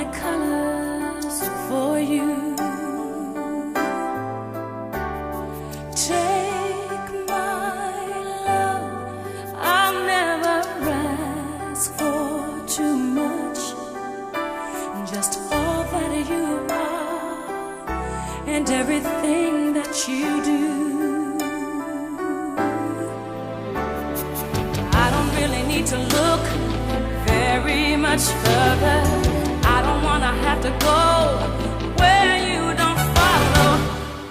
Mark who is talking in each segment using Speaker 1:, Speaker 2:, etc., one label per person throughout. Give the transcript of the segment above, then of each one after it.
Speaker 1: my colors for you. Take my love, I'll never ask for too much. Just all that you are and everything that you do. I don't really need to look very much further. I don't wanna have to go where you don't follow.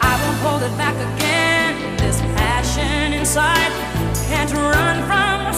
Speaker 1: I won't hold it back again. This passion inside can't run from